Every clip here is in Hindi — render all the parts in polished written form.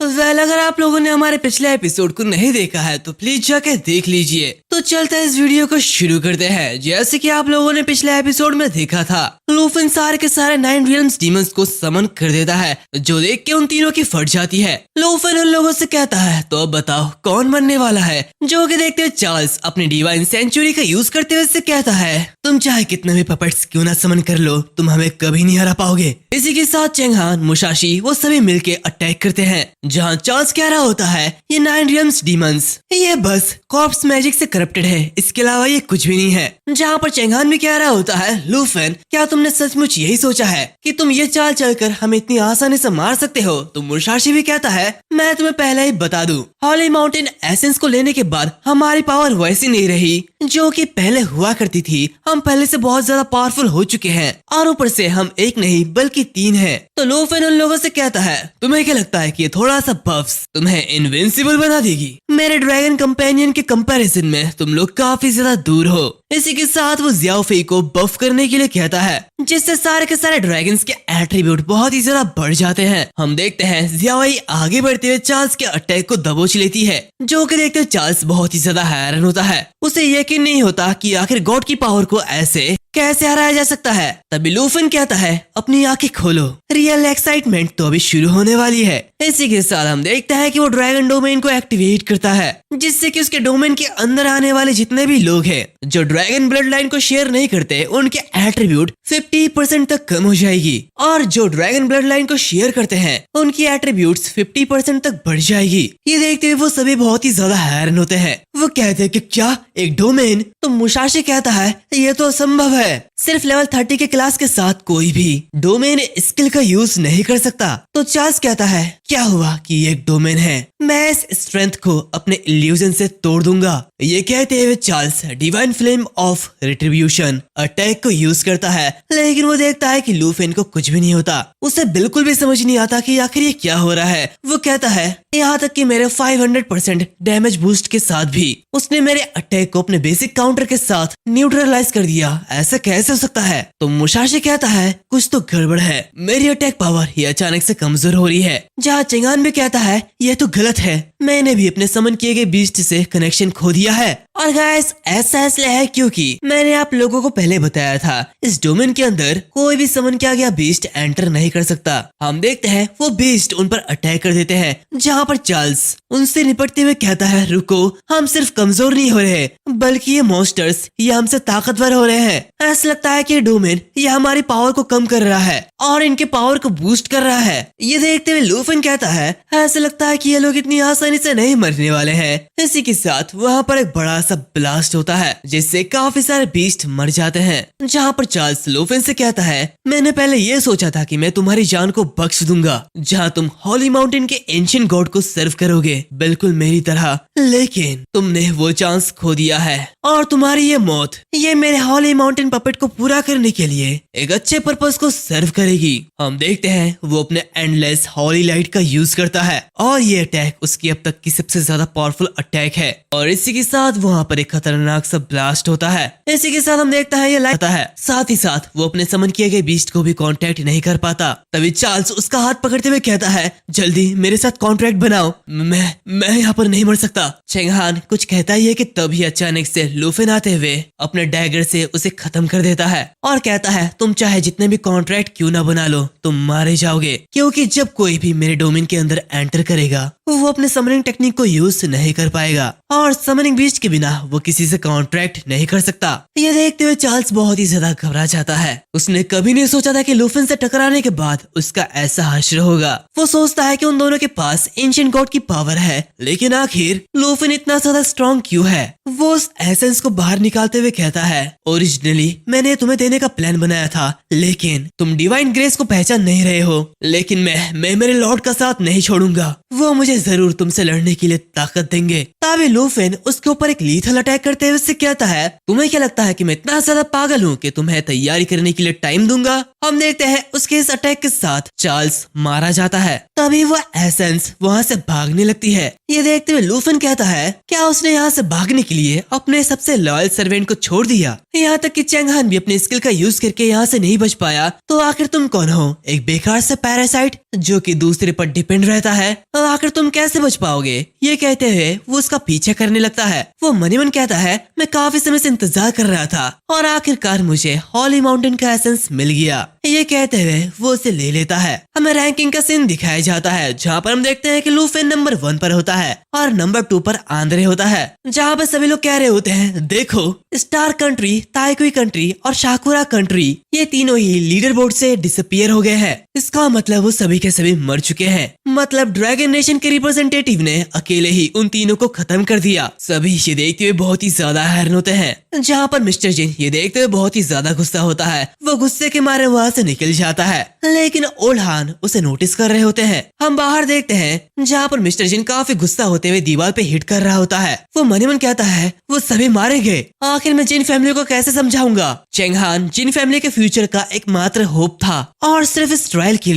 अगर आप लोगों ने हमारे पिछले एपिसोड को नहीं देखा है तो प्लीज जाके देख लीजिए। तो चलते हैं इस वीडियो को शुरू करते हैं। जैसे कि आप लोगों ने पिछले एपिसोड में देखा था, लूफिन सारे के सारे 9 रियल्म्स डीमंस को समन कर देता है, जो देख के उन तीनों की फट जाती है। लूफिन उन लोगों से कहता है, तो अब बताओ कौन बनने वाला है। जो कि देखते हुए चार्ल्स अपनी डिवाइन सेंचुरी का यूज करते हुए से कहता है, तुम चाहे कितने भी पपेट्स क्यों ना समन कर लो, तुम हमें कभी नहीं हरा पाओगे। इसी के साथ चेंगहान, मुसाशी वो सभी मिलके अटैक करते हैं। जहाँ चार्ल्स कह रहा होता है, ये 9 रियल्म्स डीमंस ये बस कॉर्प्स मैजिक से करप्टेड है, इसके अलावा ये कुछ भी नहीं है। जहाँ पर चेंगहान भी कह रहा होता है, लूफिन क्या तुमने सचमुच यही सोचा है कि तुम ये चाल चलकर हमें इतनी आसानी से मार सकते हो। तो मुसाशी भी कहता है, मैं तुम्हें पहले ही बता दूं, हॉली माउंटेन एसेंस को लेने के बाद हमारी पावर वैसी नहीं रही जो कि पहले हुआ करती थी। हम पहले से बहुत ज्यादा पावरफुल हो चुके हैं और ऊपर से हम एक नहीं बल्कि 3 हैं। तो लूफिन उन लोगों से कहता है, तुम्हें क्या लगता है कि ये थोड़ा सा बफ्स तुम्हें इनविंसिबल बना देगी? मेरे ड्रैगन कंपेनियन के कंपैरिजन में तुम लोग काफी ज्यादा दूर हो। इसी के साथ वो जियाओ फेई को बफ करने के लिए कहता है, जिससे सारे के सारे ड्रैगन्स के एट्रीब्यूट बहुत ही ज्यादा बढ़ जाते हैं। हम देखते हैं जियाओ फेई आगे बढ़ते हुए चार्ल्स के अटैक को दबोच लेती है, जो कि देखते हुए चार्ल्स बहुत ही ज्यादा हैरान होता है। उसे यकीन नहीं होता कि आखिर गॉड की पावर को ऐसे कैसे हराया जा सकता है। तभी लूफिन कहता है, अपनी आंखें खोलो, रियल एक्साइटमेंट तो अभी शुरू होने वाली है। इसी के साथ हम देखते हैं कि वो ड्रैगन डोमेन को एक्टिवेट करता है, जिससे कि उसके डोमेन के अंदर आने वाले जितने भी लोग हैं जो ड्रैगन ब्लड लाइन को शेयर नहीं करते, उनके एट्रीब्यूट 50% तक कम हो जाएगी, और जो ड्रैगन ब्लड लाइन को शेयर करते हैं उनकी एट्रीब्यूट्स 50% तक बढ़ जाएगी। ये देखते हुए वो सभी बहुत ही ज्यादा हैरान होते हैं। वो कहते हैं कि क्या एक डोमेन? तो मुसाशी कहता है, ये तो असंभव है, सिर्फ लेवल 30 के क्लास के साथ कोई भी डोमेन स्किल का यूज नहीं कर सकता। तो चार्ल्स कहता है, क्या हुआ कि ये एक डोमेन है, मैं इस स्ट्रेंथ को अपने इल्यूजन से तोड़ दूंगा। ये कहते हुए Charles divine flame of retribution attack को यूज करता है, लेकिन वो देखता है कि लूफिन को कुछ भी नहीं होता। उसे बिल्कुल भी समझ नहीं आता कि आखिर ये क्या हो रहा है। वो कहता है, यहाँ तक कि मेरे 500% डैमेज बूस्ट के साथ भी उसने मेरे अटैक को अपने बेसिक काउंटर के साथ न्यूट्रलाइज कर दिया, ऐसा कैसे हो सकता है? तो मुसाशी कहता है, कुछ तो गड़बड़ है, मेरी अटैक पावर ये अचानक से कमजोर हो रही है। जहाँ चेंगहान भी कहता है, यह तो गलत है, मैंने भी अपने समन किए गए बीस्ट से कनेक्शन खो दिया है। और गाइस ऐसा इसलिए है क्योंकि मैंने आप लोगों को पहले बताया था, इस डोमेन के अंदर कोई भी समन किया गया बीस्ट एंटर नहीं कर सकता। हम देखते हैं वो बीस्ट उन पर अटैक कर देते हैं, जहाँ पर चार्ल्स उनसे निपटते हुए कहता है, रुको, हम सिर्फ कमजोर नहीं हो रहे बल्कि ये मॉन्स्टर्स ये हमसे ताकतवर हो रहे हैं। ऐसा लगता है कि ये डोमेन ये हमारी पावर को कम कर रहा है और इनके पावर को बूस्ट कर रहा है। ये देखते हुए लूफिन कहता है, ऐसा लगता है कि ये लोग इतनी आसानी से नहीं मरने वाले हैं। इसी के साथ वहाँ पर एक बड़ा सा ब्लास्ट होता है, जिससे काफी सारे बीस्ट मर जाते हैं। जहाँ पर चार्ल्स लूफिन से कहता है, मैंने पहले ये सोचा था कि मैं तुम्हारी जान को बख्श दूंगा, जहाँ तुम हॉली माउंटेन के एंशिएंट गॉड को सर्व करोगे, बिल्कुल मेरी तरह, लेकिन तुमने वो चांस खो दिया है और तुम्हारी ये मौत ये मेरे हॉली माउंटेन पपेट को पूरा करने के लिए एक अच्छे पर्पस को सर्व करेगी। हम देखते हैं वो अपने एंडलेस हॉली लाइट का यूज करता है और ये अटैक उसकी अब तक की सबसे ज्यादा पावरफुल अटैक है। और इसी के साथ वहाँ पर एक खतरनाक सा ब्लास्ट होता है। इसी के साथ हम देखता है ये लाइट आता है, साथ ही साथ वो अपने समन किए गए बीस्ट को भी कांटेक्ट नहीं कर पाता। तभी चार्ल्स उसका हाथ पकड़ते हुए कहता है, जल्दी मेरे साथ कॉन्ट्रैक्ट बनाओ, मैं यहाँ पर नहीं मर सकता। चेंगहान कुछ कहता ही है कि तभी अचानक से लूफिन आते हुए अपने डैगर से उसे खत्म कर देता है और कहता है, तुम चाहे जितने भी कॉन्ट्रैक्ट क्यों ना बना लो, तुम मारे जाओगे, क्योंकि जब कोई भी मेरे डोमेन के अंदर एंटर करेगा वो अपने समनिंग टेक्निक को यूज नहीं कर पाएगा और समनिंग बीस्ट के बिना वो किसी से कॉन्ट्रैक्ट नहीं कर सकता। ये देखते हुए चार्ल्स बहुत ही ज्यादा घबरा जाता है। उसने कभी नहीं सोचा था कि लूफिन से टकराने के बाद उसका ऐसा हश्र होगा। वो सोचता है कि उन दोनों के पास एंशिएंट गॉड की पावर है, लेकिन आखिर लूफिन इतना ज्यादा स्ट्रॉन्ग क्यों है? वो उस एसेंस को बाहर निकालते हुए कहता है, ओरिजिनली मैंने तुम्हें देने का प्लान बनाया था, लेकिन तुम डिवाइन ग्रेस को पहचान नहीं रहे हो, लेकिन मैं मेरे लॉर्ड का साथ नहीं छोड़ूंगा। वो मुझे जरूर तुमसे से लड़ने के लिए ताकत देंगे। तभी लूफिन उसके ऊपर एक लीथल अटैक करते हुए उससे कहता है, तुम्हें क्या लगता है कि मैं इतना ज्यादा पागल हूँ कि तुम्हें तैयारी करने के लिए टाइम दूंगा? हम देखते हैं उसके इस अटैक के साथ चार्ल्स मारा जाता है। तभी वो एसेंस वहाँ से भागने लगती है। ये देखते हुए लूफिन कहता है, क्या उसने यहाँ से भागने के लिए अपने सबसे लॉयल सर्वेंट को छोड़ दिया? यहाँ तक कि चेंगहान भी अपने स्किल का यूज करके यहाँ से नहीं बच पाया। तो आखिर तुम कौन हो? एक बेकार से पैरासाइट जो कि दूसरे पर डिपेंड रहता है। तो आखिर तुम कैसे बच पाओगे? ये कहते हुए वो उसका पीछे करने लगता है। वो मन ही मन कहता है, मैं काफी समय से इंतजार कर रहा था और आखिरकार मुझे हॉली माउंटेन का एसेंस मिल गया। ये कहते हुए वो उसे ले लेता है। हमें रैंकिंग का सीन दिखाया जाता है जहाँ पर हम देखते हैं कि लूफिन नंबर 1 पर होता है और नंबर 2 पर आंद्रे होता है। जहाँ पर सभी लोग कह रहे होते हैं, देखो स्टार कंट्री, ताइकुई कंट्री और शाकुरा कंट्री ये तीनों ही लीडर बोर्ड से डिसअपियर हो गए हैं। इसका मतलब वो सभी के सभी मर चुके हैं। मतलब ड्रैगन नेशन के रिप्रेजेंटेटिव ने अकेले ही उन तीनों को खत्म कर दिया। सभी ये देखते हुए बहुत ही ज्यादा हैरान होते हैं। जहाँ पर मिस्टर जिन ये देखते हुए बहुत ही ज्यादा गुस्सा होता है। वो गुस्से के मारे वहाँ से निकल जाता है, लेकिन ओल्ड हान उसे नोटिस कर रहे होते हैं। हम बाहर देखते हैं जहाँ पर मिस्टर जिन काफी गुस्सा होते हुए दीवार पे हिट कर रहा होता है। वो मन ही मन कहता है, वो सभी मारे गए। आखिर मैं जिन फैमिली को कैसे समझाऊंगा? चेंगहान जिन फैमिली के फ्यूचर का एकमात्र होप था और सिर्फ इस ट्रायल के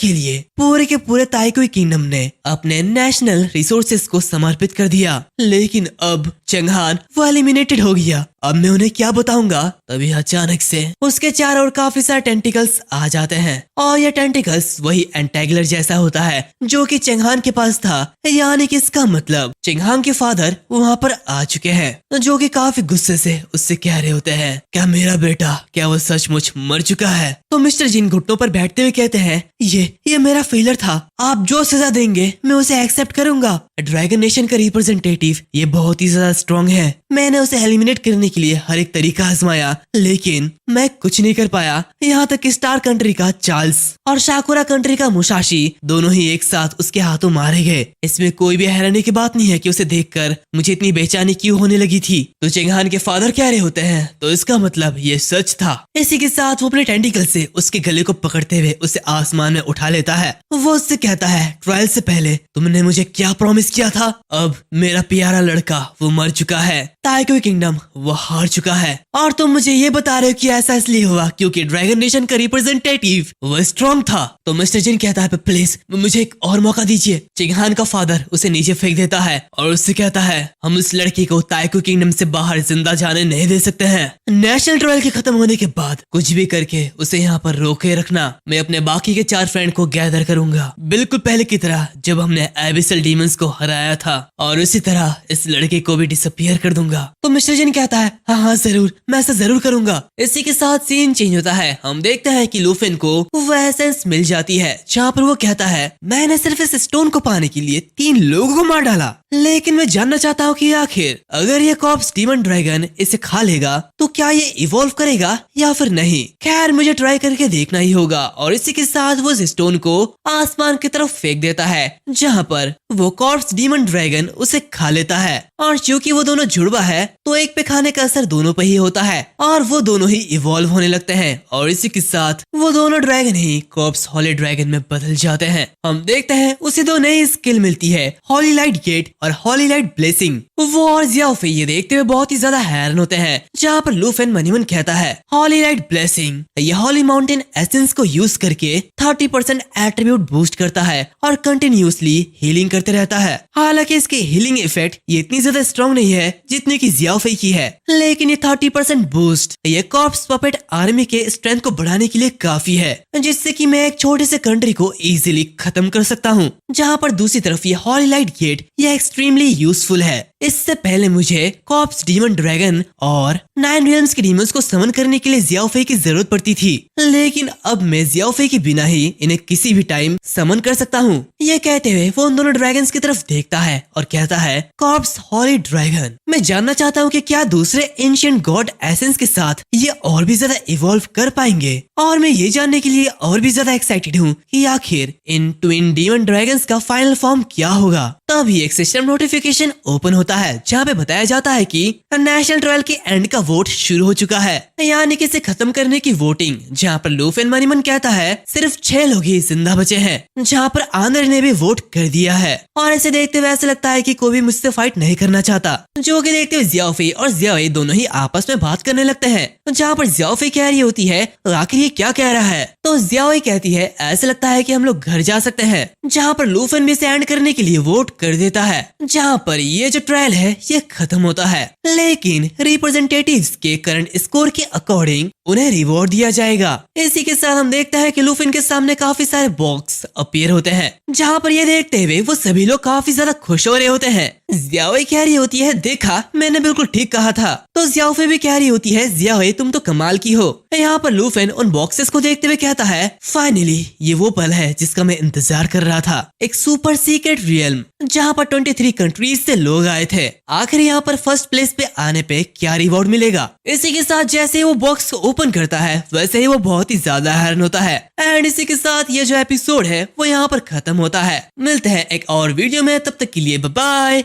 लिए पूरे के पूरे ताइकुई किंगडम ने अपने नेशनल रिसोर्सेस को समर्पित कर दिया। लेकिन अब चेंगहान वो एलिमिनेटेड हो गया। अब मैं उन्हें क्या बताऊंगा? तभी अचानक से उसके चारों ओर काफी सारे टेंटिकल्स आ जाते हैं और ये टेंटिकल्स वही एंटैगलर जैसा होता है जो कि चेंगहान के पास था। यानी कि इसका मतलब चेंगहान के फादर वहाँ पर आ चुके हैं, जो कि काफी गुस्से से उससे कह रहे होते हैं, क्या मेरा बेटा, क्या वो सचमुच मर चुका है? तो मिस्टर जिन घुटनों पर बैठते हुए कहते हैं, ये मेरा फेलियर था। आप जो सजा देंगे मैं उसे एक्सेप्ट करूंगा। ड्रैगन नेशन का रिप्रेजेंटेटिव ये बहुत ही ज्यादा स्ट्रॉन्ग है। मैंने उसे एलिमिनेट करने के लिए हर एक तरीका आजमाया, लेकिन मैं कुछ नहीं कर पाया। यहाँ तक कि स्टार कंट्री का चार्ल्स और शाकुरा कंट्री का मुसाशी दोनों ही एक साथ उसके हाथों मारे गए। इसमें कोई भी हैरानी की बात नहीं है कि उसे देखकर मुझे इतनी बेचैनी क्यों होने लगी थी। तो चेंगहान के फादर कह रहे होते हैं, तो इसका मतलब ये सच था। इसी के साथ वो अपने टेंटिकल से उसके गले को पकड़ते हुए उसे आसमान में उठा लेता है। वो उससे कहता है, ट्रायल से पहले तुमने मुझे क्या प्रॉमिस किया था? अब मेरा प्यारा लड़का वो मर चुका है, ताइकुई किंगडम वो हार चुका है, और तुम मुझे ये बता रहे हो कि ऐसा इसलिए हुआ क्योंकि ड्रैगन नेशन का रिप्रेजेंटेटिव वो स्ट्रॉन्ग था। तो मिस्टर जिन कहता है, प्लीज मुझे एक और मौका दीजिए। चेंगहान का फादर उसे नीचे फेंक देता है और उससे कहता है, हम उस लड़की को ताइकुई किंगडम से बाहर जिंदा जाने नहीं दे सकते हैं। नेशनल ट्रायल के खत्म होने के बाद कुछ भी करके उसे यहाँ पर रोके रखना। मैं अपने बाकी के 4 फ्रेंड को गैदर करूंगा, बिल्कुल पहले की तरह जब हमने एबिसल डीमंस को हराया था, और उसी तरह इस लड़के को भी डिसअपियर कर दूंगा। तो मिस्टर जिन कहता है, हाँ जरूर, मैं ऐसा जरूर करूंगा। इसी के साथ सीन चेंज होता है। हम देखते हैं कि लूफिन को वो एसेंस मिल जाती है जहाँ पर वो कहता है, मैंने सिर्फ इस स्टोन को पाने के लिए 3 लोगों को मार डाला, लेकिन मैं जानना चाहता हूँ कि आखिर अगर ये कॉर्प्स डीमन ड्रैगन इसे खा लेगा तो क्या ये इवॉल्व करेगा या फिर नहीं। खैर मुझे ट्राई करके देखना ही होगा। और इसी के साथ वो इस स्टोन को आसमान की तरफ फेंक देता है जहाँ पर वो कॉर्प्स डीमन ड्रैगन उसे खा लेता है। और क्योंकि वो दोनों जुड़वा है तो एक पे खाने का असर दोनों पे ही होता है और वो दोनों ही इवॉल्व होने लगते हैं। और इसी के साथ वो दोनों ड्रैगन ही कॉर्प्स हॉली ड्रैगन में बदल जाते हैं। हम देखते हैं उसे 2 नई स्किल मिलती है, हॉली लाइट गेट और हॉली लाइट ब्लेसिंग। वो और ज़ियाओफेई ये देखते हुए बहुत ही ज्यादा हैरान होते हैं। जहाँ पर लूफिन मनीमन कहता है, हॉली लाइट ब्लेसिंग ये हॉली माउंटेन एसेंस को यूज करके 30% एट्रीब्यूट बूस्ट करता है और कंटिन्यूसली हीलिंग करते रहता है। हालांकि इसकी हीलिंग इफेक्ट ये इतनी ज्यादा स्ट्रॉन्ग नहीं है जितनी की ज़ियाओफेई की है, लेकिन ये 30% बूस्ट ये कॉर्प्स पपेट आर्मी के स्ट्रेंथ को बढ़ाने के लिए काफी है, जिससे कि मैं एक छोटे से कंट्री को इजीली खत्म कर सकता हूँ। जहाँ पर दूसरी तरफ ये हॉली लाइट गेट ये एक्सट्रीमली यूजफुल है। इससे पहले मुझे कॉर्प्स डीमन ड्रैगन और 9 रियल्म्स के डीमंस को समन करने के लिए ज़ियाओफेई की जरूरत पड़ती थी, लेकिन अब मैं ज़ियाओफेई के बिना ही इन्हें किसी भी टाइम समन कर सकता हूँ। ये कहते हुए वो उन दोनों ड्रैगन्स की तरफ देखता है और कहता है, कॉर्प्स हॉली ड्रैगन मैं जानना चाहता हूँ कि क्या दूसरे एंशिएंट गॉड एसेंस के साथ ये और भी ज्यादा इवॉल्व कर पाएंगे। और मैं ये जानने के लिए और भी ज्यादा एक्साइटेड हूँ कि आखिर इन ट्विन डीमन ड्रैगन्स का फाइनल फॉर्म क्या होगा। तभी एक सिस्टम नोटिफिकेशन ओपन होता होता है जहाँ पे बताया जाता है कि नेशनल ट्रायल के एंड का वोट शुरू हो चुका है, यानी कि इसे खत्म करने की वोटिंग, जहाँ पर लूफिन मनीमन कहता है सिर्फ 6 लोग ही जिंदा बचे हैं, जहाँ पर आंद्रे ने भी वोट कर दिया है। और इसे देखते हुए ऐसा लगता है कि कोई भी मुझसे फाइट नहीं करना चाहता, जो कि देखते हुए जियाओफी और जियाओई दोनों ही आपस में बात करने लगते हैं, जहाँ पर जियाओफी कह रही होती है आखिर ये क्या कह रहा है, तो जियाओई कहती है ऐसा लगता है कि हम लोग घर जा सकते हैं, जहाँ पर लूफिन भी इसे एंड करने के लिए वोट कर देता है, जहाँ पर ये जो ट्रायल है ये खत्म होता है। लेकिन रिप्रेजेंटेटिव्स के करंट स्कोर के अकॉर्डिंग उन्हें रिवॉर्ड दिया जाएगा। इसी के साथ हम देखते हैं कि लूफिन के सामने काफी सारे बॉक्स अपीयर होते हैं, जहाँ पर ये देखते हुए वो सभी लोग काफी ज्यादा खुश हो रहे होते हैं। जियाओई कह रही होती है देखा मैंने बिल्कुल ठीक कहा था, तो जियाओफी भी कह रही होती है जियाओई तुम तो कमाल की हो। यहाँ पर लूफिन उन बॉक्सेस को देखते हुए कहता है फाइनली ये वो पल है जिसका मैं इंतजार कर रहा था, एक सुपर सीक्रेट रियल्म जहाँ पर 23 कंट्रीज से लोग आए थे। आखिर यहाँ पर फर्स्ट प्लेस पे आने पे क्या रिवॉर्ड मिलेगा। इसी के साथ जैसे ही वो बॉक्स को ओपन करता है वैसे ही वो बहुत ही ज्यादा हैरान होता है। एंड इसी के साथ ये जो एपिसोड है वो यहाँ पर खत्म होता है। मिलते हैं एक और वीडियो में, तब तक के लिए बाय बाय।